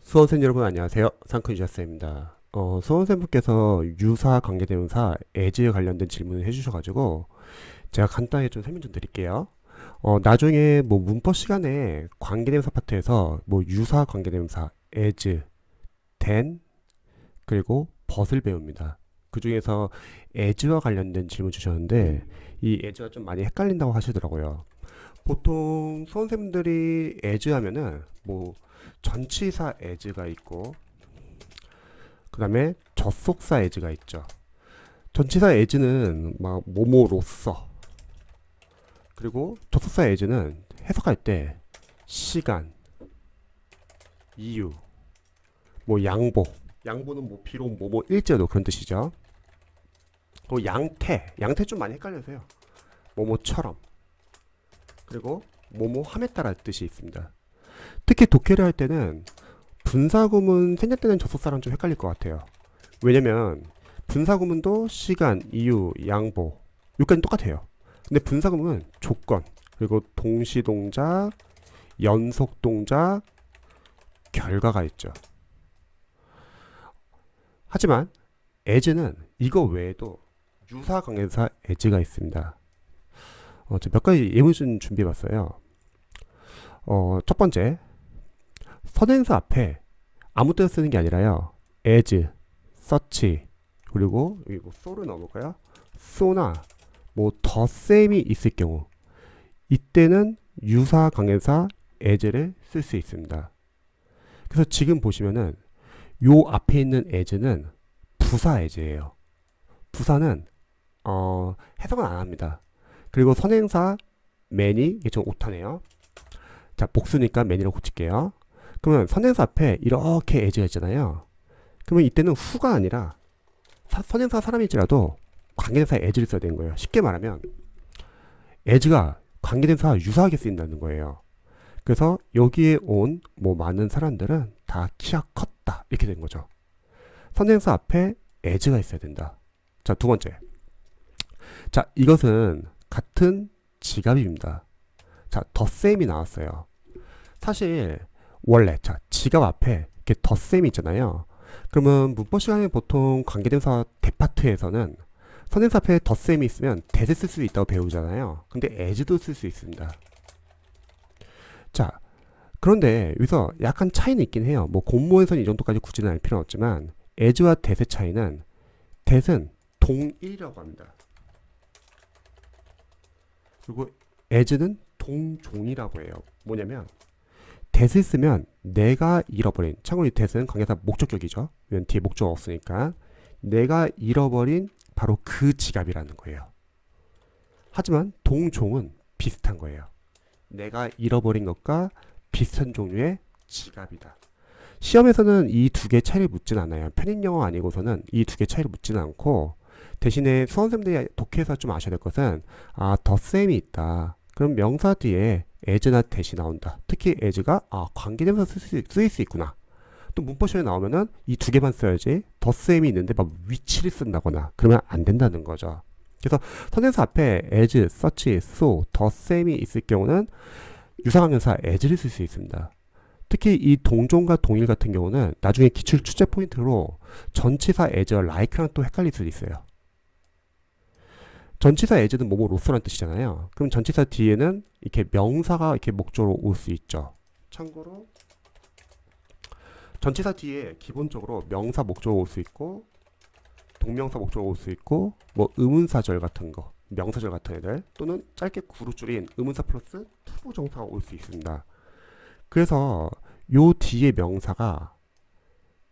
수험생 여러분 안녕하세요. 상크유저쌤입니다. 수험생분께서 유사 관계대명사 as에 관련된 질문을 해주셔가지고 제가 간단히 좀 설명 좀 드릴게요. 나중에 뭐 문법 시간에 관계대명사 파트에서 뭐 유사 관계대명사 as, then, 그리고 but을 배웁니다. 그 중에서 as와 관련된 질문 주셨는데 이 as가 좀 많이 헷갈린다고 하시더라고요. 보통 수험생분들이 as 하면은 뭐 전치사 as가 있고 그 다음에 접속사 as가 있죠. 전치사 as는 막 뭐뭐로써, 그리고 접속사 as는 해석할 때 시간, 이유, 뭐 양보는 뭐 비록 뭐뭐 일제도 그런 뜻이죠. 그리고 양태 좀 많이 헷갈려서요. 뭐뭐처럼, 그리고 뭐뭐함에 따라 뜻이 있습니다. 특히 독해를 할 때는 분사구문 생략되는 접속사랑 좀 헷갈릴 것 같아요. 왜냐면 분사구문도 시간, 이유, 양보 여기까지 똑같아요. 근데 분사구문은 조건, 그리고 동시동작, 연속동작, 결과가 있죠. 하지만 as는 이거 외에도 유사관계대명사 as가 있습니다. 몇 가지 예문 좀 준비해봤어요. 첫 번째, 선행사 앞에 아무 때나 쓰는 게 아니라요. as, such, 그리고 여기 뭐 so를 넣어볼까요? so나 뭐 the same이 있을 경우 이때는 유사 관계사 as를 쓸 수 있습니다. 그래서 지금 보시면은 요 앞에 있는 as는 부사 as예요. 부사는 해석은 안 합니다. 그리고 선행사 man이 이게 좀 오타네요. 자, 복수니까 man이라고 고칠게요. 그러면 선행사 앞에 이렇게 as가 있잖아요. 그러면 이때는 who가 아니라 선행사 사람일지라도 관계대명사 as를 써야 되는 거예요. 쉽게 말하면 as가 관계대명사 유사하게 쓰인다는 거예요. 그래서 여기에 온 뭐 많은 사람들은 다 키가 컸다 이렇게 된 거죠. 선행사 앞에 as가 있어야 된다. 자, 두 번째. 자, 이것은 같은 지갑입니다. 자, the same이 나왔어요. 사실 원래 지갑 앞에 이렇게 the same 있잖아요. 그러면 문법 시간에 보통 관계대명사 대파트에서는 선행사 앞에 the same이 있으면 that을 쓸 수 있다고 배우잖아요. 근데 as도 쓸 수 있습니다. 자, 그런데 여기서 약간 차이는 있긴 해요. 뭐 공모에서는 이 정도까지 굳이는 알 필요는 없지만 as와 that의 차이는 that은 동일이라고 합니다. 그리고 as는 동종이라고 해요. 뭐냐면 that을 쓰면 내가 잃어버린, 참고로 이 that은 관계사 목적격이죠. 왜냐면 뒤에 목적 없으니까 내가 잃어버린 바로 그 지갑이라는 거예요. 하지만 동종은 비슷한 거예요. 내가 잃어버린 것과 비슷한 종류의 지갑이다. 시험에서는 이 두 개의 차이를 묻진 않아요. 편인영어 아니고서는 이 두 개의 차이를 묻지는 않고 대신에 수험생들이 독해에서 좀 아셔야 될 것은 the same이 있다. 그럼 명사 뒤에 as나 that이 나온다. 특히 as가 관계대명사 쓰일 수 있구나. 또 문법 시험에 나오면은 이 두 개만 써야지 the same이 있는데 막 위치를 쓴다거나 그러면 안 된다는 거죠. 그래서 선행사 앞에 as, such, so, the same이 있을 경우는 유사관계사 as를 쓸 수 있습니다. 특히 이 동종과 동일 같은 경우는 나중에 기출 출제 포인트로 전치사 as와 like랑 또 헷갈릴 수도 있어요. 전치사 as는 뭐뭐로서란 뜻이잖아요. 그럼 전치사 뒤에는 이렇게 명사가 이렇게 목적으로 올 수 있죠. 참고로 전치사 뒤에 기본적으로 명사 목적으로 올 수 있고 동명사 목적으로 올 수 있고 뭐 의문사절 같은 거, 명사절 같은 애들 또는 짧게 구로 줄인 의문사 플러스 투부정사가 올 수 있습니다. 그래서 요 뒤에 명사가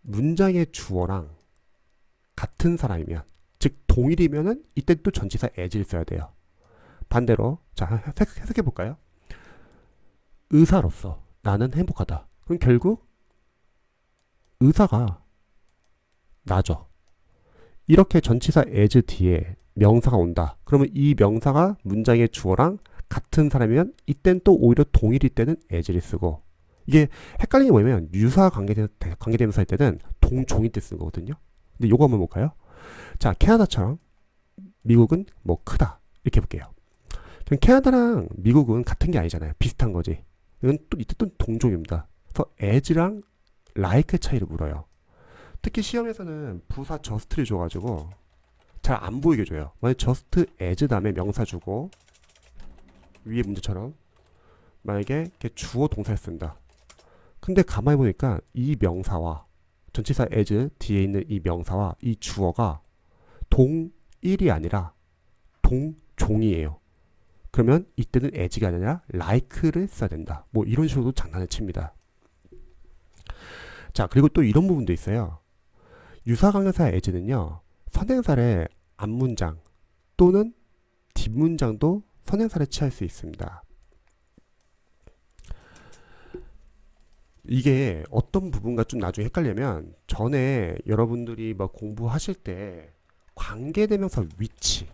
문장의 주어랑 같은 사람이면, 즉 동일이면은 이때 또 전치사 as를 써야 돼요. 반대로 자, 해석해 볼까요? 의사로서 나는 행복하다. 그럼 결국 의사가 나죠. 이렇게 전치사 as 뒤에 명사가 온다. 그러면 이 명사가 문장의 주어랑 같은 사람이면 이땐 또 오히려 동일일 때는 as를 쓰고, 이게 헷갈리는 게 뭐냐면 유사 관계대명사일 때는 동종일 때 쓰는 거거든요. 근데 요거 한번 볼까요? 자, 캐나다처럼 미국은 뭐 크다 이렇게 볼게요. 캐나다랑 미국은 같은 게 아니잖아요. 비슷한 거지. 이건 또 이때 또 동종입니다. 그래서 as랑 like 차이를 물어요. 특히 시험에서는 부사 just를 줘가지고 잘 안 보이게 줘요. 만약 just as 다음에 명사 주고 위에 문제처럼 만약에 이렇게 주어 동사를 쓴다. 근데 가만히 보니까 이 명사와 전치사 as 뒤에 있는 이 명사와 이 주어가 동일이 아니라 동종이에요. 그러면 이때는 as가 아니라 like를 써야 된다. 뭐 이런 식으로 장난을 칩니다. 자, 그리고 또 이런 부분도 있어요. 유사강사 as는요. 선행사의 앞문장 또는 뒷문장도 선행사를 취할 수 있습니다. 이게 어떤 부분과 좀 나중에 헷갈리면 전에 여러분들이 뭐 공부하실 때 관계대명사 위치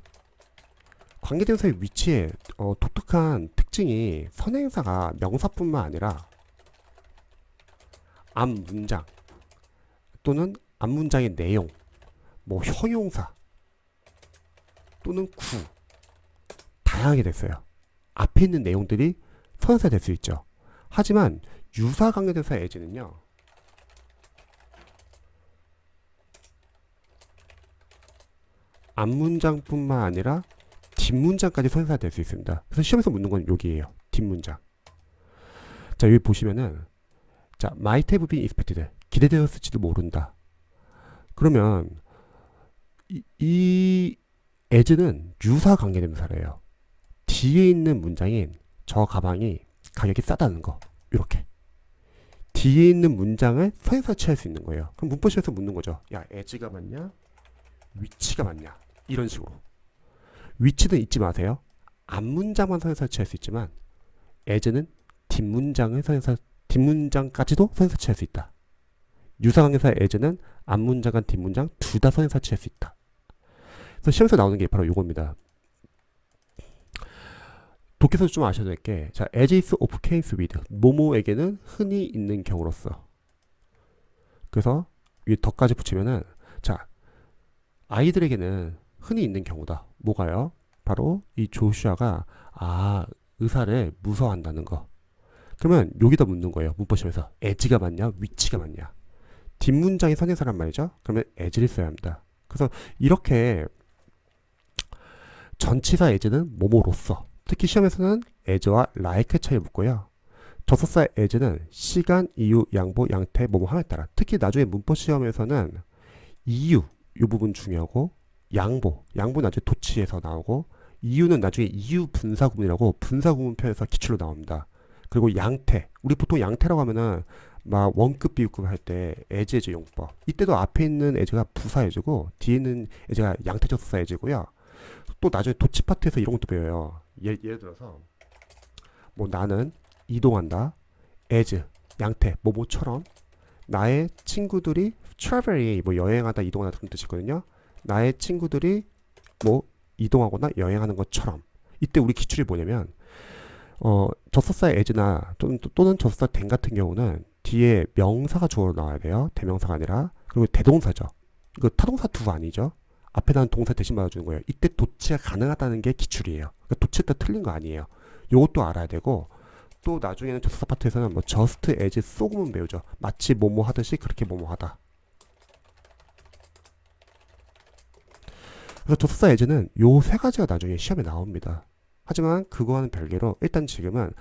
관계대명사의 위치에 독특한 특징이 선행사가 명사뿐만 아니라 앞문장 또는 앞문장의 내용 뭐 형용사 또는 구 다양하게 됐어요. 앞에 있는 내용들이 선행사 될 수 있죠. 하지만 유사관계대명사 as는요. 앞문장뿐만 아니라 뒷문장까지 선행사가 될 수 있습니다. 그래서 시험에서 묻는 건 여기에요. 뒷문장. 자, 여기 보시면은 자, might have been expected. 기대되었을지도 모른다. 그러면 이 as는 유사관계대명사래요. 뒤에 있는 문장인 저 가방이 가격이 싸다는 거. 이렇게. 뒤에 있는 문장을 선행사 취할 수 있는 거예요. 그럼 문법시험에서 묻는 거죠. 야, as가 맞냐? 위치가 맞냐? 이런 식으로. 위치는 잊지 마세요. 앞문장만 선행사 취할 수 있지만 as는 뒷문장을 뒷문장까지도 선행사 취할 수 있다. 유사관계사 as는 앞문장과 뒷문장 둘 다 선행사 취할 수 있다. 그래서 시험에서 나오는 게 바로 이겁니다. 독해서 좀 아셔야 될 게, 자, as is of case with, 뭐뭐에게는 흔히 있는 경우로서. 그래서 위에 덧까지 붙이면은, 자, 아이들에게는 흔히 있는 경우다. 뭐가요? 바로 이 조슈아가 의사를 무서워한다는 거. 그러면 여기다 묻는 거예요. 문법시험에서 as가 맞냐, 위치가 맞냐. 뒷문장이 선행사란 말이죠. 그러면 as를 써야 합니다. 그래서 이렇게 전치사 as는 뭐뭐로서, 특히 시험에서는 as와 like 차이를 묻고요. 접속사 as는 시간, 이유, 양보, 양태, 뭐뭐 함에 따라. 특히 나중에 문법시험에서는 이유, 이 부분 중요하고, 양보 나중에 도치에서 나오고, 이유는 나중에 이유 분사구문이라고 분사구문편에서 기출로 나옵니다. 그리고 양태, 우리 보통 양태라고 하면은 막 원급 비급급 할 때 as 용법, 이때도 앞에 있는 as가 부사 as고 뒤에 있는 as가 양태 접속사 as고요. 또 나중에 도치 파트에서 이런 것도 배워요. 예를 들어서 뭐 나는 이동한다, as 양태 뭐뭐처럼, 나의 친구들이 travel이 뭐 여행하다 이동하다 그런 뜻이거든요. 나의 친구들이 뭐 이동하거나 여행하는 것처럼. 이때 우리 기출이 뭐냐면 접속사 as나 또는 접속사 then 같은 경우는 뒤에 명사가 주어로 나와야 돼요. 대명사가 아니라. 그리고 대동사죠. 이거 타동사 투 아니죠. 앞에다는 동사 대신 받아주는 거예요. 이때 도치가 가능하다는 게 기출이에요. 그러니까 도치했다 틀린 거 아니에요. 요것도 알아야 되고, 또 나중에는 접속사 파트에서는 뭐 just as so구문 배우죠. 마치 뭐뭐 하듯이 그렇게 뭐뭐 하다. 그래서 접속사 as는 요 세 가지가 나중에 시험에 나옵니다. 하지만 그거와는 별개로 일단 지금은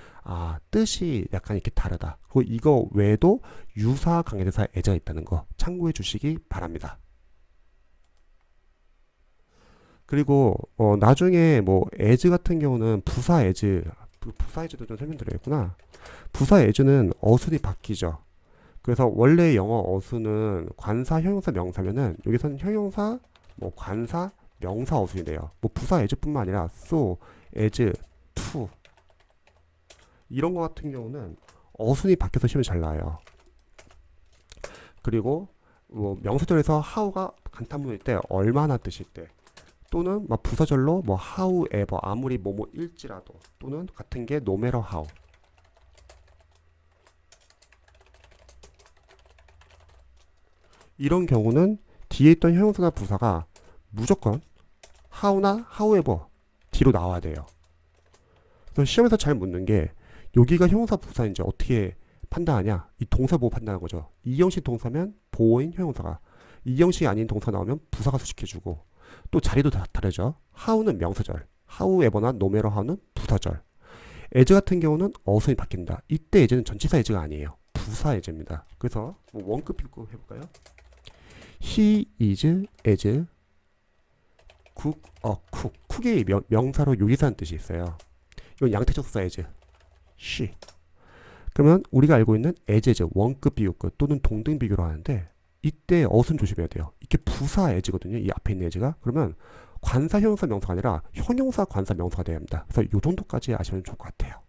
뜻이 약간 이렇게 다르다. 그리고 이거 외에도 유사 관계대사 as가 있다는 거 참고해 주시기 바랍니다. 그리고 나중에 뭐 as 같은 경우는 부사 as도 좀 설명드려야겠구나. 부사 as는 어순이 바뀌죠. 그래서 원래 영어 어순은 관사, 형용사, 명사면은 여기서는 형용사, 뭐 관사, 명사 어순이 돼요. 뭐 부사 as뿐만 아니라 so, as, to 이런 거 같은 경우는 어순이 바뀌어서 시험이 잘 나와요. 그리고 뭐 명사절에서 how가 간탄문일 때 얼마나 뜻일 때, 또는 막 부사절로 뭐 however 아무리 뭐뭐일지라도, 또는 같은 게 no matter how. 이런 경우는 뒤에 있던 형용사나 부사가 무조건 how나 however 뒤로 나와야 돼요. 그래서 시험에서 잘 묻는 게 여기가 형용사 부사인지 어떻게 판단하냐? 이 동사 보고 판단하는 거죠. 이형식 동사면 보어인 형용사가, 이형식이 아닌 동사 나오면 부사가 수식해주고, 또 자리도 다르죠. how는 명사절, however나 no matter how는 부사절. as 같은 경우는 어순이 바뀐다. 이때 as는 전치사 as가 아니에요. 부사 as입니다. 그래서 뭐 원급 비급 해볼까요? He is as cook a cook. cook이 명사로 요리사라는 뜻이 있어요. 이건 양태적사 as. she. 그러면 우리가 알고 있는 as 원급 비교급 또는 동등 비교로 하는데 이때 어순 조심해야 돼요. 이게 부사 as거든요. 이 앞에 있는 as가. 그러면 관사 형용사 명사가 아니라 형용사 관사 명사가 돼야 합니다. 그래서 이 정도까지 아시면 좋을 것 같아요.